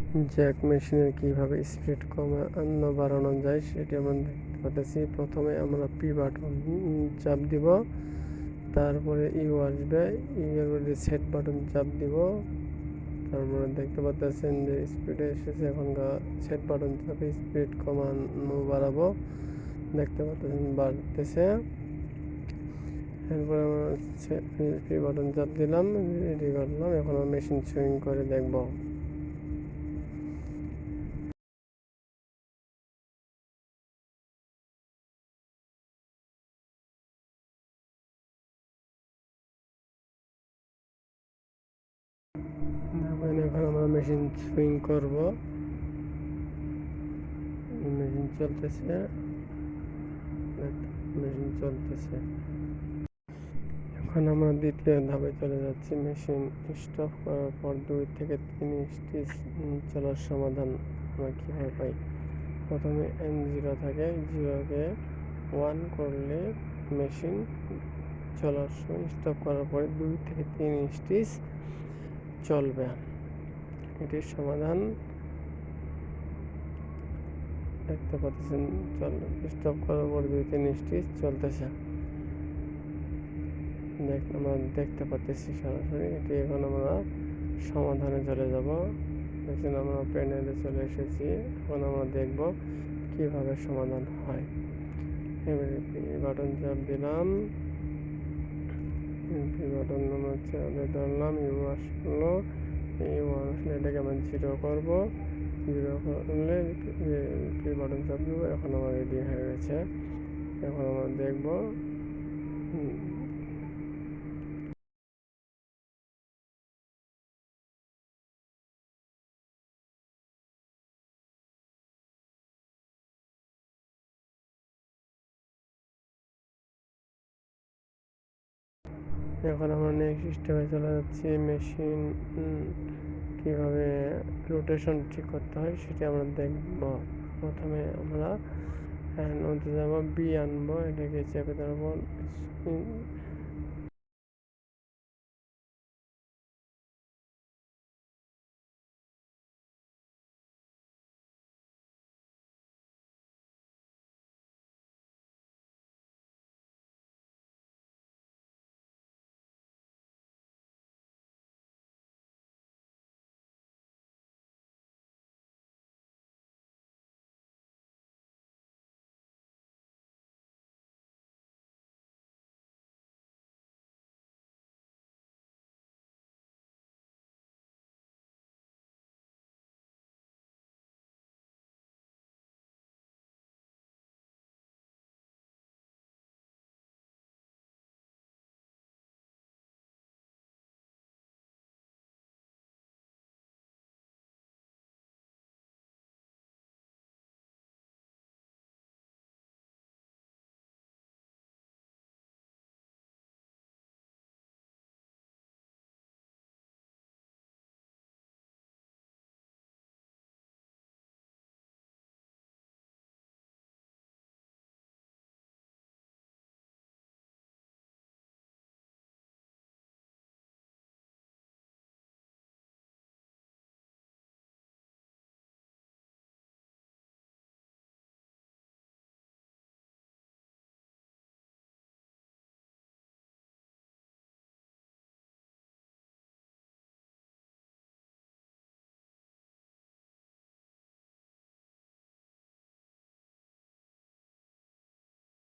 Jack মেশিনের কিভাবে speed কমানো বাড়ানো যায় সেটি আমরা দেখতে পাচ্ছি। প্রথমে আমরা পি বাটন চাপ দিব, তারপরে ইউ আসবে, ইউ এর মধ্যে সেট বাটন চাপ দিব, তারপরে দেখতে পাচ্ছেন যে স্পিডে এসেছে। এখন সেট বাটন চাপে স্পিড কমানো বাড়াবো, দেখতে পাচ্ছেন বাড়তেছে। এরপরে আমরা পি বাটন চাপ দিলাম, রেডি করলাম। এখন আমরা মেশিন সুইং করে দেখব। এখন আমরা মেশিন সুইং করব, মেশিন চলতেছে, মেশিন চলতেছে। এখন আমরা দ্বিতীয় ধাপে চলে যাচ্ছি। মেশিন স্টপ করার পর 2 থেকে 3 স্টিচ চলার সমাধান আমরা কীভাবে পাই। প্রথমে N0 থাকে, 0-কে 1 করলে মেশিন চলার সময় স্টপ করার পরে 2 থেকে 3 স্টিচ চলবে। এটির সমাধান দেখতে পাচ্ছেন, স্টপ করার পর 2-3 স্টিচ চলতেছে, আমরা দেখতে পাচ্ছি সরাসরি। এটি এখন আমরা সমাধানে চলে যাব। দেখছেন আমরা প্যানেলে চলে এসেছি। এখন আমরা দেখব কিভাবে সমাধান হয়। এবারে পি বাটন চাপ দিলাম, পি বাটন আমরা চাপে ধরলাম, ইউ আসলো, ইউ আসলে এটাকে আমরা 0 করব। 0 করলে পি বাটন চাপ দেবো। এখন আমার রেডি হয়ে গেছে। এখন আমরা দেখব এখন আমরা নেক্সট সিস্টেমে চলে যাচ্ছি। মেশিন কীভাবে রোটেশন ঠিক করতে হয় সেটি আমরা দেখব। প্রথমে আমরা নদী যাব, বি আনবো, এটাকে চেপে ধরবো,